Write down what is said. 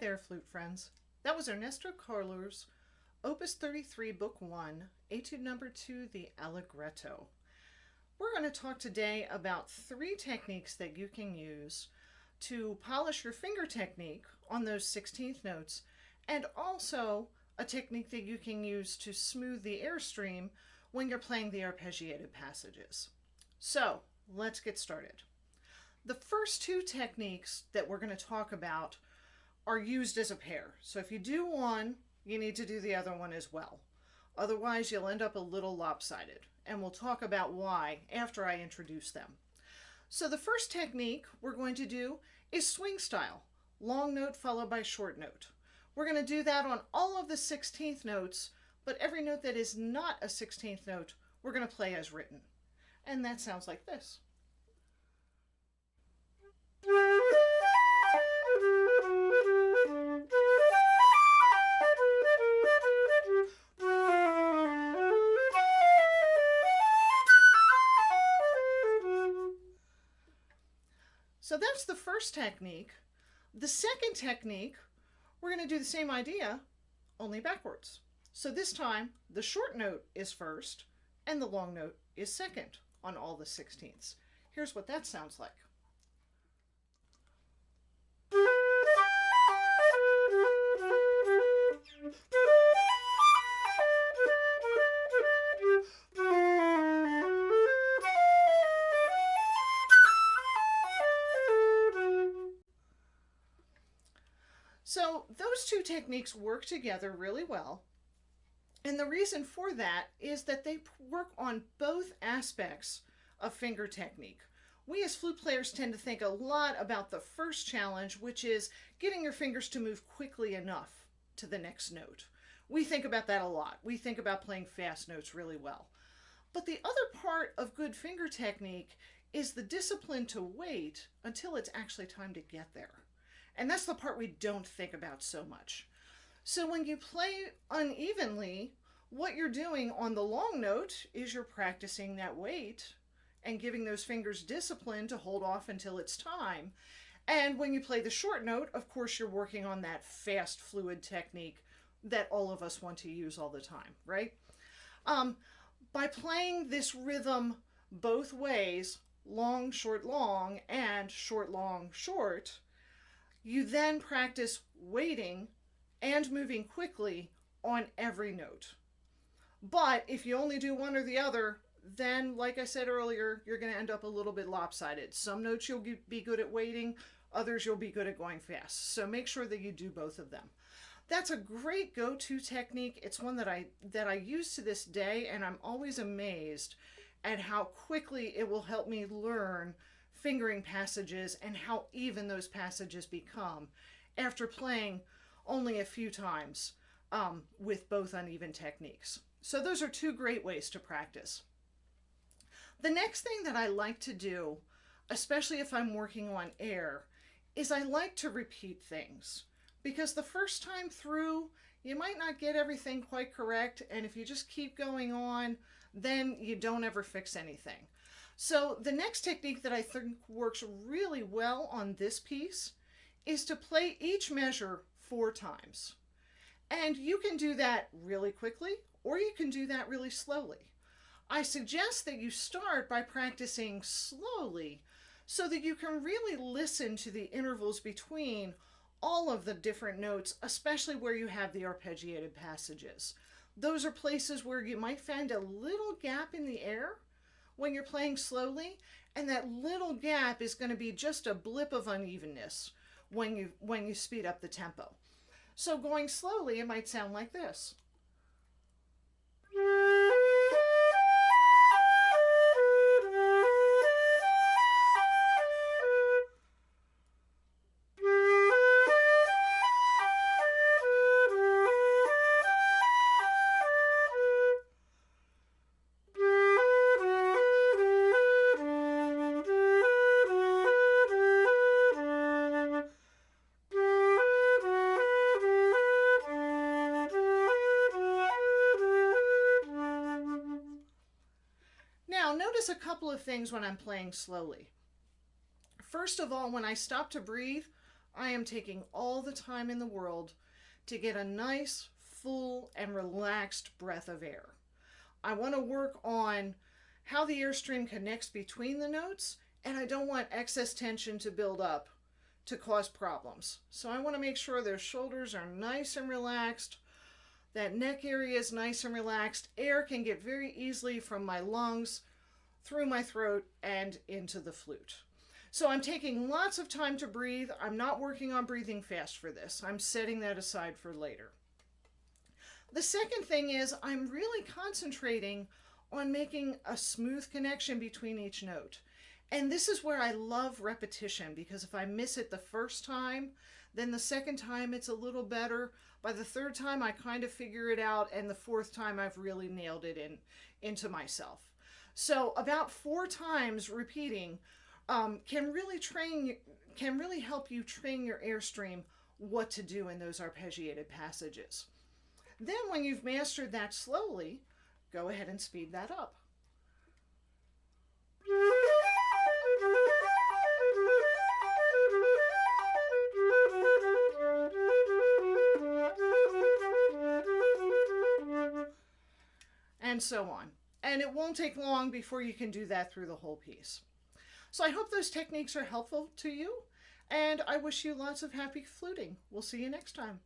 there, flute friends. That was Ernesto Koehler's Opus 33, Book 1, Etude number 2, the Allegretto. We're going to talk today about 3 techniques that you can use to polish your finger technique on those 16th notes, and also a technique that you can use to smooth the airstream when you're playing the arpeggiated passages. So, let's get started. The first 2 techniques that we're going to talk about are used as a pair. So if you do one, you need to do the other one as well. Otherwise, you'll end up a little lopsided. And we'll talk about why after I introduce them. So the first technique we're going to do is swing style. Long note followed by short note. We're going to do that on all of the 16th notes, but every note that is not a 16th note, we're going to play as written. And that sounds like this. So that's the first technique. The second technique, we're going to do the same idea, only backwards. So this time, the short note is first, and the long note is second on all the 16ths. Here's what that sounds like. So those 2 techniques work together really well. And the reason for that is that they work on both aspects of finger technique. We as flute players tend to think a lot about the first challenge, which is getting your fingers to move quickly enough to the next note. We think about that a lot. We think about playing fast notes really well. But the other part of good finger technique is the discipline to wait until it's actually time to get there. And that's the part we don't think about so much. So when you play unevenly, what you're doing on the long note is you're practicing that wait and giving those fingers discipline to hold off until it's time. And when you play the short note, of course, you're working on that fast, fluid technique that all of us want to use all the time, right? By playing this rhythm both ways, long, long, and short, long, short, you then practice waiting and moving quickly on every note. But if you only do one or the other, then, like I said earlier, you're going to end up a little bit lopsided. Some notes you'll be good at waiting, others you'll be good at going fast. So make sure that you do both of them. That's a great go-to technique. It's one that I use to this day, and I'm always amazed at how quickly it will help me learn fingering passages and how even those passages become after playing only a few times with both uneven techniques. So those are 2 great ways to practice. The next thing that I like to do, especially if I'm working on air, is I like to repeat things. Because the first time through, you might not get everything quite correct, and if you just keep going on, then you don't ever fix anything. So the next technique that I think works really well on this piece is to play each measure 4 times. And you can do that really quickly, or you can do that really slowly. I suggest that you start by practicing slowly so that you can really listen to the intervals between all of the different notes, especially where you have the arpeggiated passages. Those are places where you might find a little gap in the air when you're playing slowly, and that little gap is going to be just a blip of unevenness when you speed up the tempo. So going slowly, it might sound like this. Now, notice a couple of things when I'm playing slowly. First of all, when I stop to breathe, I am taking all the time in the world to get a nice, full, and relaxed breath of air. I want to work on how the airstream connects between the notes, and I don't want excess tension to build up to cause problems. So I want to make sure their shoulders are nice and relaxed, that neck area is nice and relaxed. Air can get very easily from my lungs, through my throat, and into the flute. So I'm taking lots of time to breathe. I'm not working on breathing fast for this. I'm setting that aside for later. The second thing is I'm really concentrating on making a smooth connection between each note. And this is where I love repetition, because if I miss it the first time, then the second time it's a little better. By the third time I kind of figure it out, and the fourth time I've really nailed it into myself. So about 4 times repeating can really help you train your airstream what to do in those arpeggiated passages. Then when you've mastered that slowly, go ahead and speed that up. And so on. And it won't take long before you can do that through the whole piece. So I hope those techniques are helpful to you, and I wish you lots of happy fluting. We'll see you next time.